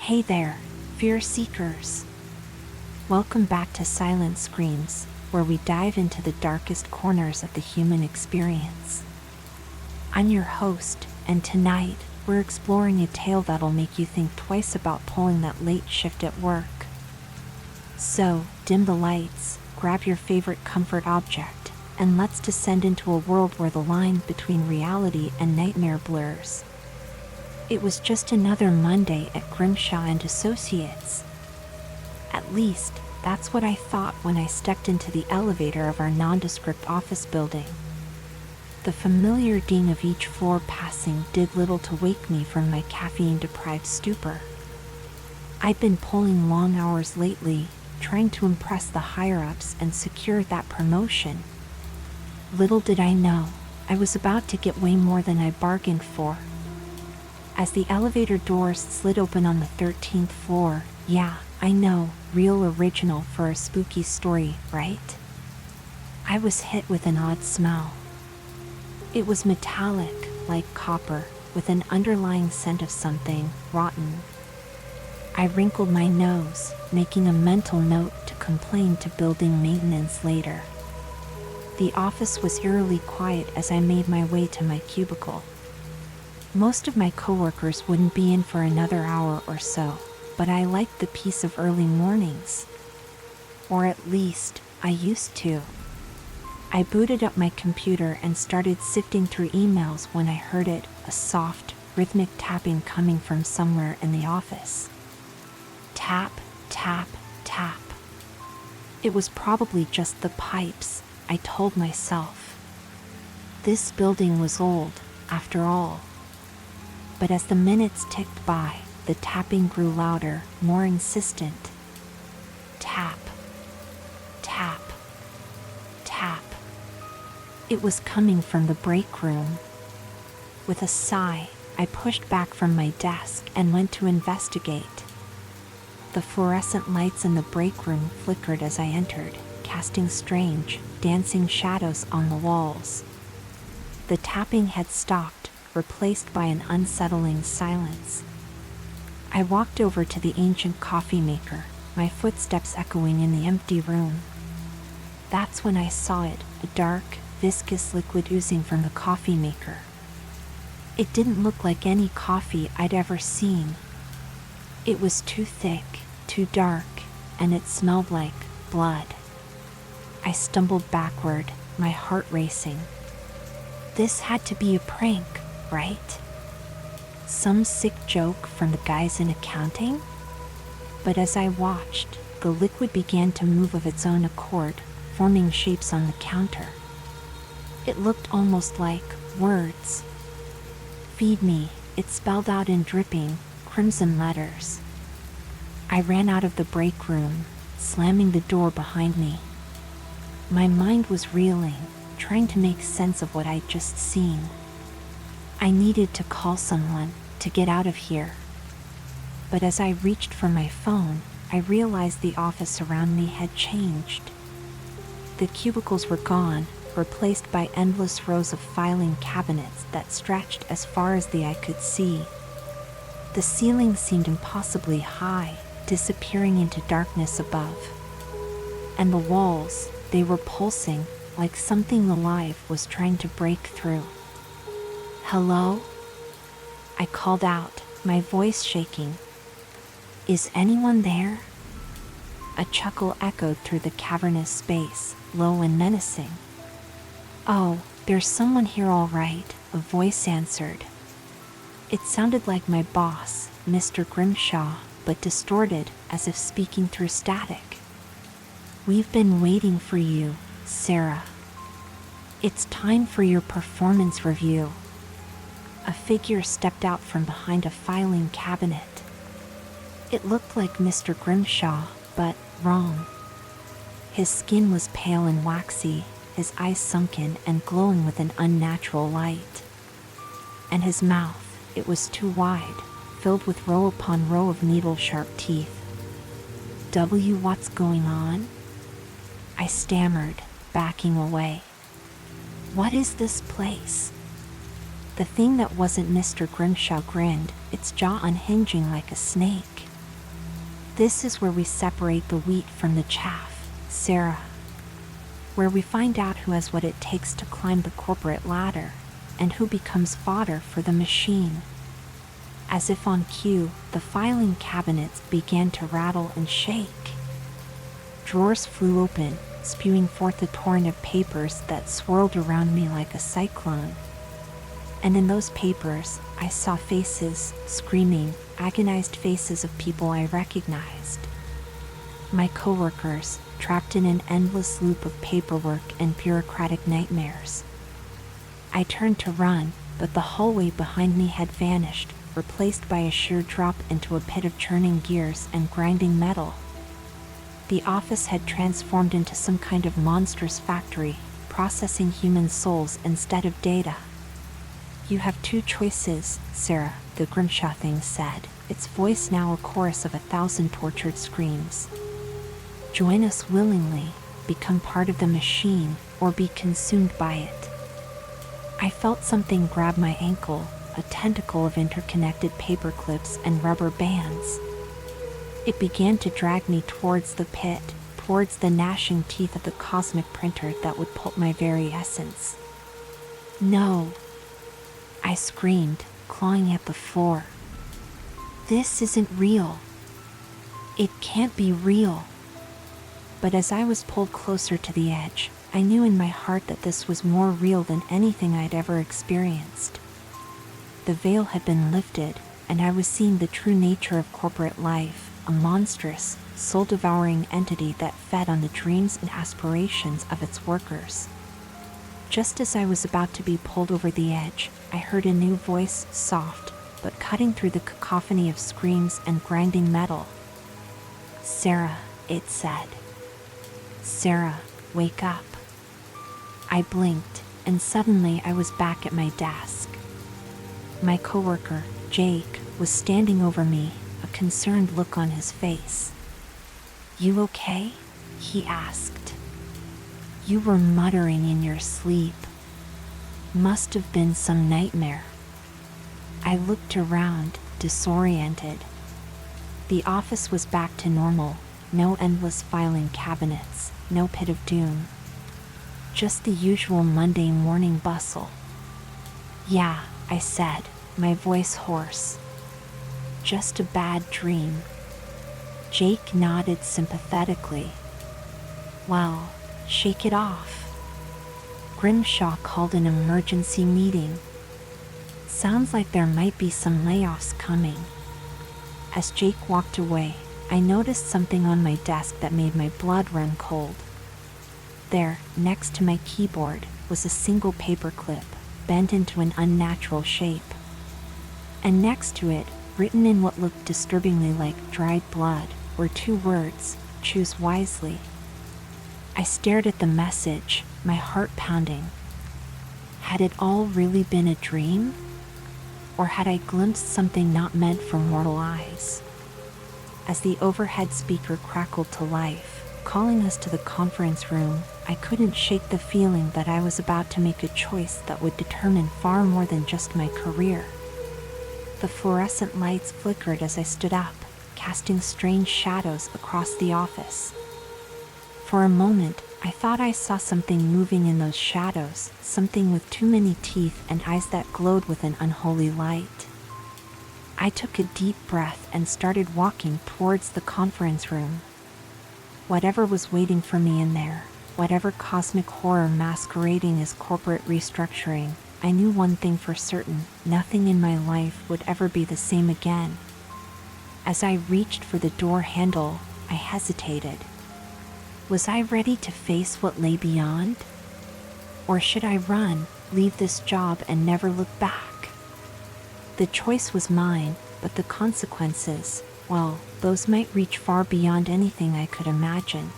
Hey there, fear seekers. Welcome back to Silent Screams, where we dive into the darkest corners of the human experience. I'm your host, and tonight, we're exploring a tale that'll make you think twice about pulling that late shift at work. So, dim the lights, grab your favorite comfort object, and let's descend into a world where the line between reality and nightmare blurs. It was just another Monday at Grimshaw and Associates. At least, that's what I thought when I stepped into the elevator of our nondescript office building. The familiar ding of each floor passing did little to wake me from my caffeine-deprived stupor. I'd been pulling long hours lately, trying to impress the higher-ups and secure that promotion. Little did I know, I was about to get way more than I bargained for. As the elevator doors slid open on the 13th floor, yeah, I know, real original for a spooky story, right? I was hit with an odd smell. It was metallic, like copper, with an underlying scent of something rotten. I wrinkled my nose, making a mental note to complain to building maintenance later. The office was eerily quiet as I made my way to my cubicle. Most of my coworkers wouldn't be in for another hour or so, but I liked the peace of early mornings. Or at least, I used to. I booted up my computer and started sifting through emails when I heard it, a soft, rhythmic tapping coming from somewhere in the office. Tap, tap, tap. It was probably just the pipes, I told myself. This building was old, after all. But as the minutes ticked by, the tapping grew louder, more insistent. Tap, tap, tap. It was coming from the break room. With a sigh, I pushed back from my desk and went to investigate. The fluorescent lights in the break room flickered as I entered, casting strange, dancing shadows on the walls. The tapping had stopped, replaced by an unsettling silence. I walked over to the ancient coffee maker, my footsteps echoing in the empty room. That's when I saw it, a dark, viscous liquid oozing from the coffee maker. It didn't look like any coffee I'd ever seen. It was too thick, too dark, and it smelled like blood. I stumbled backward, my heart racing. This had to be a prank, right? Some sick joke from the guys in accounting? But as I watched, the liquid began to move of its own accord, forming shapes on the counter. It looked almost like words. Feed me, it spelled out in dripping, crimson letters. I ran out of the break room, slamming the door behind me. My mind was reeling, trying to make sense of what I'd just seen. I needed to call someone to get out of here. But as I reached for my phone, I realized the office around me had changed. The cubicles were gone, replaced by endless rows of filing cabinets that stretched as far as the eye could see. The ceiling seemed impossibly high, disappearing into darkness above. And the walls, they were pulsing, like something alive was trying to break through. Hello? I called out, my voice shaking. Is anyone there? A chuckle echoed through the cavernous space, low and menacing. Oh, there's someone here all right, a voice answered. It sounded like my boss, Mr. Grimshaw, but distorted, as if speaking through static. We've been waiting for you, Sarah. It's time for your performance review. A figure stepped out from behind a filing cabinet. It looked like Mr. Grimshaw, but wrong. His skin was pale and waxy, his eyes sunken and glowing with an unnatural light. And his mouth, it was too wide, filled with row upon row of needle-sharp teeth. What's going on? I stammered, backing away. What is this place? The thing that wasn't Mr. Grimshaw grinned, its jaw unhinging like a snake. This is where we separate the wheat from the chaff, Sarah. Where we find out who has what it takes to climb the corporate ladder, and who becomes fodder for the machine. As if on cue, the filing cabinets began to rattle and shake. Drawers flew open, spewing forth a torrent of papers that swirled around me like a cyclone. And in those papers, I saw faces, screaming, agonized faces of people I recognized. My coworkers, trapped in an endless loop of paperwork and bureaucratic nightmares. I turned to run, but the hallway behind me had vanished, replaced by a sheer drop into a pit of churning gears and grinding metal. The office had transformed into some kind of monstrous factory, processing human souls instead of data. "You have two choices, Sarah," the Grimshaw thing said, its voice now a chorus of 1,000 tortured screams. "Join us willingly, become part of the machine, or be consumed by it." I felt something grab my ankle, a tentacle of interconnected paper clips and rubber bands. It began to drag me towards the pit, towards the gnashing teeth of the cosmic printer that would pulp my very essence. "No!" I screamed, clawing at the floor. "This isn't real. It can't be real." But as I was pulled closer to the edge, I knew in my heart that this was more real than anything I'd ever experienced. The veil had been lifted, and I was seeing the true nature of corporate life, a monstrous, soul-devouring entity that fed on the dreams and aspirations of its workers. Just as I was about to be pulled over the edge, I heard a new voice, soft, but cutting through the cacophony of screams and grinding metal. "Sarah," it said. "Sarah, wake up." I blinked, and suddenly I was back at my desk. My coworker, Jake, was standing over me, a concerned look on his face. "You okay?" he asked. "You were muttering in your sleep. Must have been some nightmare." I looked around, disoriented. The office was back to normal, no endless filing cabinets, no pit of doom. Just the usual Monday morning bustle. "Yeah," I said, my voice hoarse. "Just a bad dream." Jake nodded sympathetically. "Well, shake it off. Grimshaw called an emergency meeting. Sounds like there might be some layoffs coming." As Jake walked away, I noticed something on my desk that made my blood run cold. There, next to my keyboard, was a single paperclip, bent into an unnatural shape. And next to it, written in what looked disturbingly like dried blood, were two words, "Choose wisely." I stared at the message, my heart pounding. Had it all really been a dream? Or had I glimpsed something not meant for mortal eyes? As the overhead speaker crackled to life, calling us to the conference room, I couldn't shake the feeling that I was about to make a choice that would determine far more than just my career. The fluorescent lights flickered as I stood up, casting strange shadows across the office. For a moment, I thought I saw something moving in those shadows, something with too many teeth and eyes that glowed with an unholy light. I took a deep breath and started walking towards the conference room. Whatever was waiting for me in there, whatever cosmic horror masquerading as corporate restructuring, I knew one thing for certain: nothing in my life would ever be the same again. As I reached for the door handle, I hesitated. Was I ready to face what lay beyond? Or should I run, leave this job, and never look back? The choice was mine, but the consequences, well, those might reach far beyond anything I could imagine.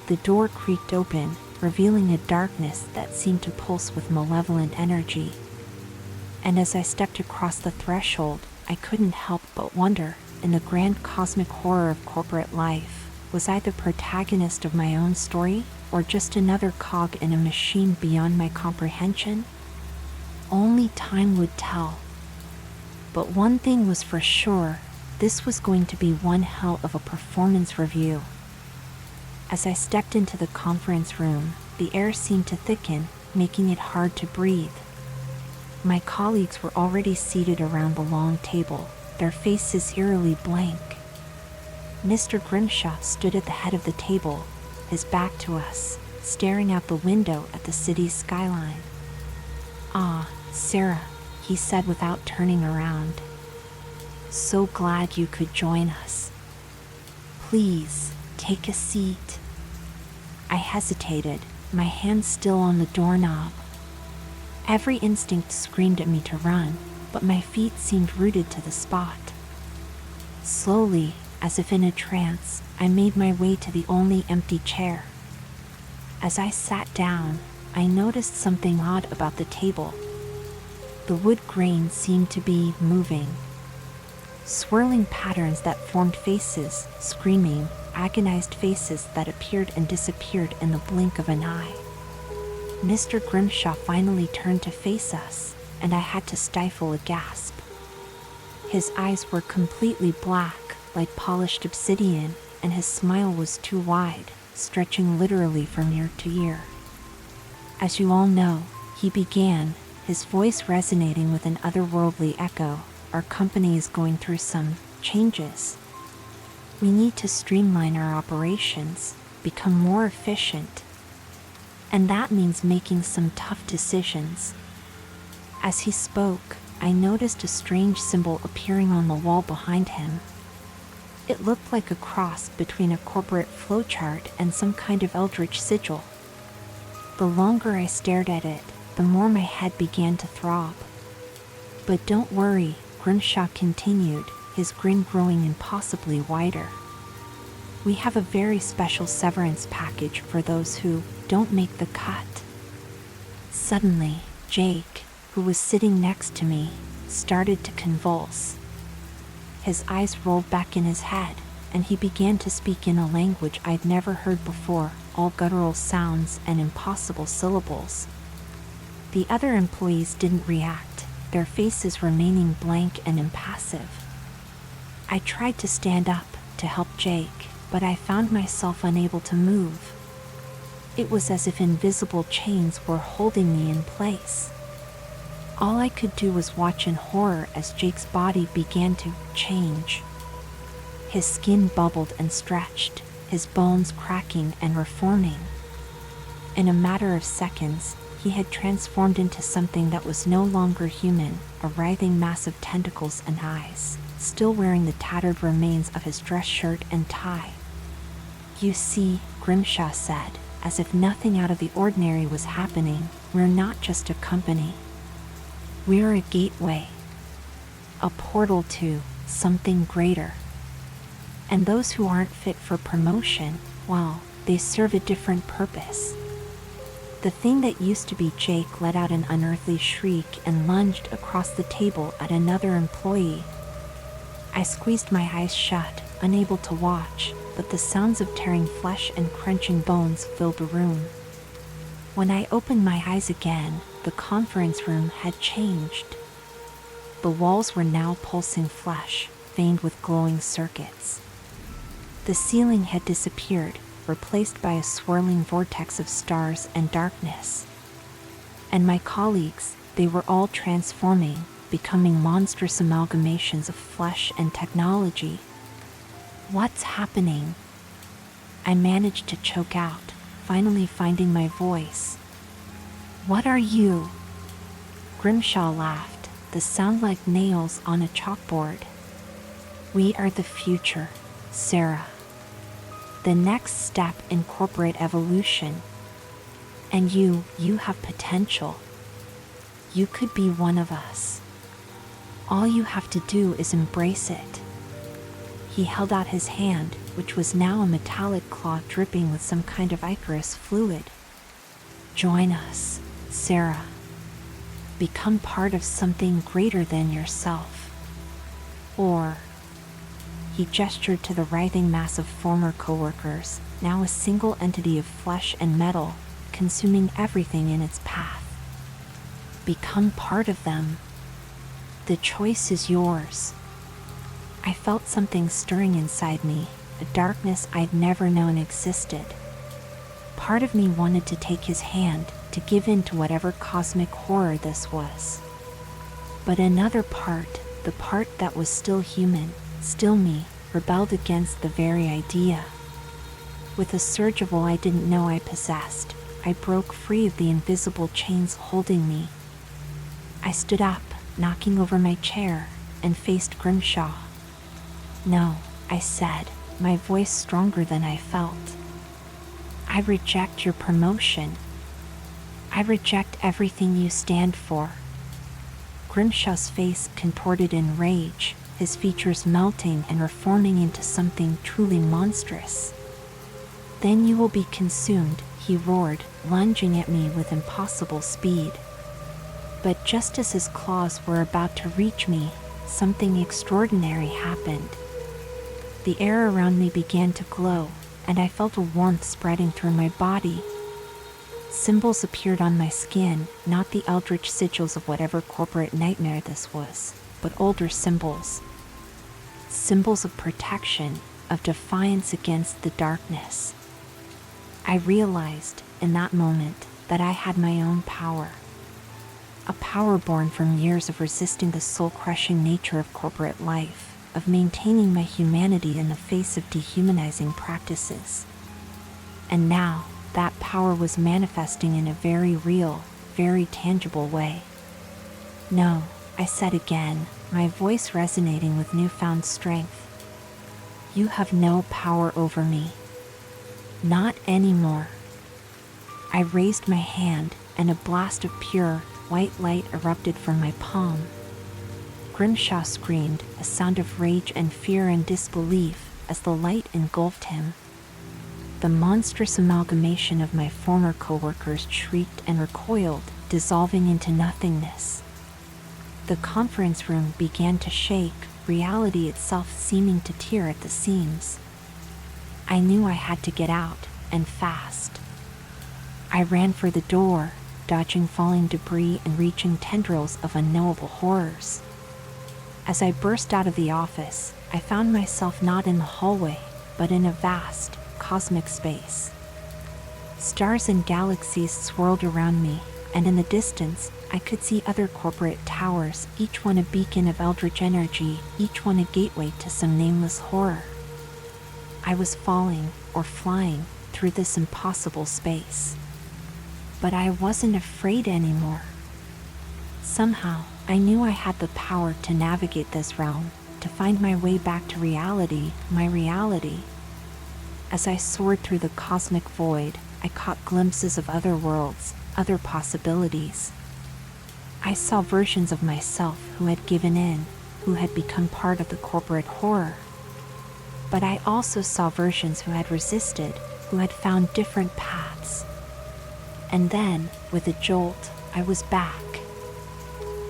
The door creaked open, revealing a darkness that seemed to pulse with malevolent energy. And as I stepped across the threshold, I couldn't help but wonder, in the grand cosmic horror of corporate life, was I the protagonist of my own story, or just another cog in a machine beyond my comprehension? Only time would tell. But one thing was for sure: This was going to be one hell of a performance review. As I stepped into the conference room, the air seemed to thicken, making it hard to breathe. My colleagues were already seated around the long table, their faces eerily blank. Mr. Grimshaw stood at the head of the table, his back to us, staring out the window at the city's skyline. "Ah, Sarah," he said without turning around. "So glad you could join us. Please, take a seat." I hesitated, my hand still on the doorknob. Every instinct screamed at me to run, but my feet seemed rooted to the spot. Slowly, as if in a trance, I made my way to the only empty chair. As I sat down, I noticed something odd about the table. The wood grain seemed to be moving. Swirling patterns that formed faces, screaming, agonized faces that appeared and disappeared in the blink of an eye. Mr. Grimshaw finally turned to face us, and I had to stifle a gasp. His eyes were completely black, like polished obsidian, and his smile was too wide, stretching literally from ear to ear. "As you all know," he began, his voice resonating with an otherworldly echo, "our company is going through some changes. We need to streamline our operations, become more efficient. And that means making some tough decisions." As he spoke, I noticed a strange symbol appearing on the wall behind him. It looked like a cross between a corporate flowchart and some kind of eldritch sigil. The longer I stared at it, the more my head began to throb. "But don't worry," Grimshaw continued, his grin growing impossibly wider. "We have a very special severance package for those who don't make the cut." Suddenly, Jake, who was sitting next to me, started to convulse. His eyes rolled back in his head, and he began to speak in a language I'd never heard before, all guttural sounds and impossible syllables. The other employees didn't react, their faces remaining blank and impassive. I tried to stand up to help Jake, but I found myself unable to move. It was as if invisible chains were holding me in place. All I could do was watch in horror as Jake's body began to change. His skin bubbled and stretched, his bones cracking and reforming. In a matter of seconds, he had transformed into something that was no longer human, a writhing mass of tentacles and eyes, still wearing the tattered remains of his dress shirt and tie. "You see," Grimshaw said, as if nothing out of the ordinary was happening, "we're not just a company. We're a gateway. A portal to something greater. And those who aren't fit for promotion, well, they serve a different purpose." The thing that used to be Jake let out an unearthly shriek and lunged across the table at another employee. I squeezed my eyes shut, unable to watch, but the sounds of tearing flesh and crunching bones filled the room. When I opened my eyes again, the conference room had changed. The walls were now pulsing flesh, veined with glowing circuits. The ceiling had disappeared, replaced by a swirling vortex of stars and darkness. And my colleagues, they were all transforming, becoming monstrous amalgamations of flesh and technology. "What's happening?" I managed to choke out, finally finding my voice. "What are you?" Grimshaw laughed, the sound like nails on a chalkboard. "We are the future, Sarah. The next step in corporate evolution. And you have potential. You could be one of us. All you have to do is embrace it." He held out his hand, which was now a metallic claw dripping with some kind of ichorous fluid. "Join us, Sarah. Become part of something greater than yourself. Or..." He gestured to the writhing mass of former coworkers, now a single entity of flesh and metal, consuming everything in its path. "Become part of them. The choice is yours." I felt something stirring inside me, a darkness I'd never known existed. Part of me wanted to take his hand, to give in to whatever cosmic horror this was. But another part, the part that was still human, still me, rebelled against the very idea. With a surge of all I didn't know I possessed, I broke free of the invisible chains holding me. I stood up, knocking over my chair, and faced Grimshaw. "No," I said, my voice stronger than I felt. "I reject your promotion. I reject everything you stand for." Grimshaw's face contorted in rage, his features melting and reforming into something truly monstrous. "Then you will be consumed," he roared, lunging at me with impossible speed. But just as his claws were about to reach me, something extraordinary happened. The air around me began to glow, and I felt a warmth spreading through my body. Symbols appeared on my skin, not the eldritch sigils of whatever corporate nightmare this was, but older symbols. Symbols of protection, of defiance against the darkness. I realized, in that moment, that I had my own power. A power born from years of resisting the soul-crushing nature of corporate life, of maintaining my humanity in the face of dehumanizing practices. And now, that power was manifesting in a very real, very tangible way. "No," I said again, my voice resonating with newfound strength. "You have no power over me. Not anymore." I raised my hand, and a blast of pure, white light erupted from my palm. Grimshaw screamed, a sound of rage and fear and disbelief, as the light engulfed him. The monstrous amalgamation of my former coworkers shrieked and recoiled, dissolving into nothingness. The conference room began to shake, reality itself seeming to tear at the seams. I knew I had to get out, and fast. I ran for the door, dodging falling debris and reaching tendrils of unknowable horrors. As I burst out of the office, I found myself not in the hallway, but in a vast, cosmic space. Stars and galaxies swirled around me, and in the distance, I could see other corporate towers, each one a beacon of eldritch energy, each one a gateway to some nameless horror. I was falling, or flying, through this impossible space. But I wasn't afraid anymore. Somehow, I knew I had the power to navigate this realm, to find my way back to reality, my reality. As I soared through the cosmic void, I caught glimpses of other worlds, other possibilities. I saw versions of myself who had given in, who had become part of the corporate horror. But I also saw versions who had resisted, who had found different paths. And then, with a jolt, I was back.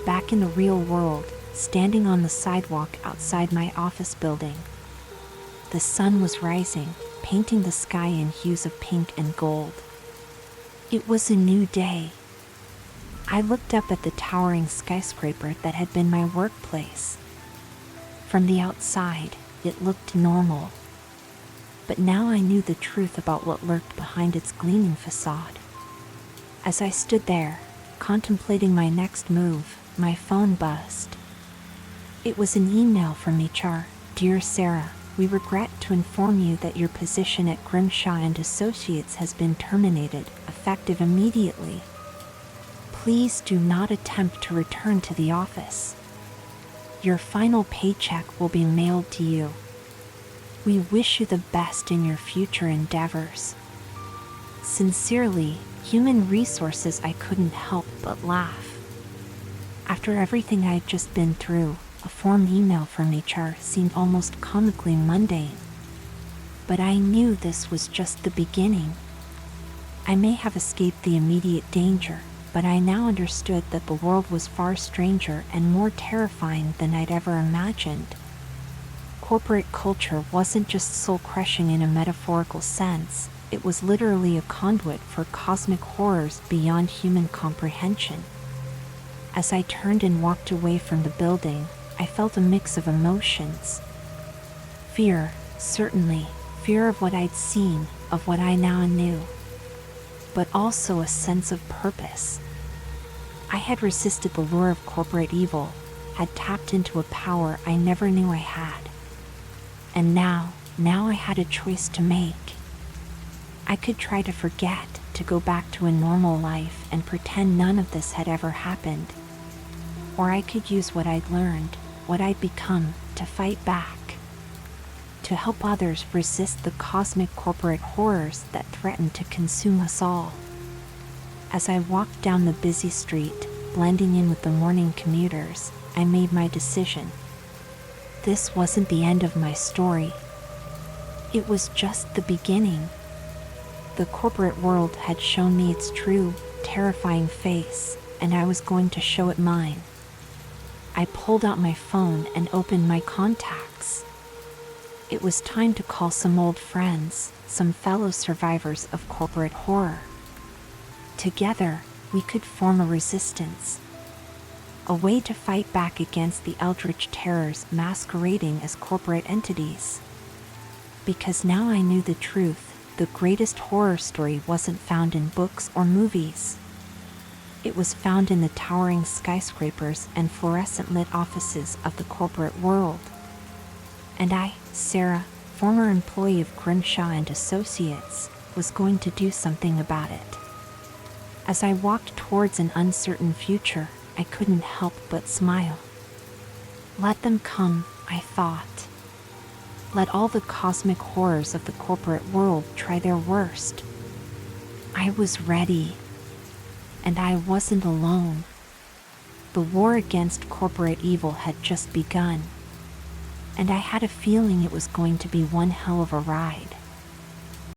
Back in the real world, standing on the sidewalk outside my office building. The sun was rising, painting the sky in hues of pink and gold. It was a new day. I looked up at the towering skyscraper that had been my workplace. From the outside, it looked normal. But now I knew the truth about what lurked behind its gleaming facade. As I stood there, contemplating my next move, my phone buzzed. It was an email from HR. "Dear Sarah, we regret to inform you that your position at Grimshaw and Associates has been terminated, effective immediately. Please do not attempt to return to the office. Your final paycheck will be mailed to you. We wish you the best in your future endeavors. Sincerely, Human Resources." I couldn't help but laugh. After everything I'd just been through, a form email from HR seemed almost comically mundane. But I knew this was just the beginning. I may have escaped the immediate danger, but I now understood that the world was far stranger and more terrifying than I'd ever imagined. Corporate culture wasn't just soul-crushing in a metaphorical sense, it was literally a conduit for cosmic horrors beyond human comprehension. As I turned and walked away from the building, I felt a mix of emotions. Fear, certainly, fear of what I'd seen, of what I now knew. But also a sense of purpose. I had resisted the lure of corporate evil, had tapped into a power I never knew I had. And now I had a choice to make. I could try to forget, to go back to a normal life and pretend none of this had ever happened. Or I could use what I'd learned, what I'd become, to fight back. To help others resist the cosmic corporate horrors that threaten to consume us all. As I walked down the busy street, blending in with the morning commuters, I made my decision. This wasn't the end of my story. It was just the beginning. The corporate world had shown me its true, terrifying face, and I was going to show it mine. I pulled out my phone and opened my contacts. It was time to call some old friends, some fellow survivors of corporate horror. Together, we could form a resistance. A way to fight back against the eldritch terrors masquerading as corporate entities. Because now I knew the truth, the greatest horror story wasn't found in books or movies. It was found in the towering skyscrapers and fluorescent-lit offices of the corporate world. And I, Sarah, former employee of Grimshaw and Associates, was going to do something about it. As I walked towards an uncertain future, I couldn't help but smile. Let them come, I thought. Let all the cosmic horrors of the corporate world try their worst. I was ready. And I wasn't alone. The war against corporate evil had just begun. And I had a feeling it was going to be one hell of a ride.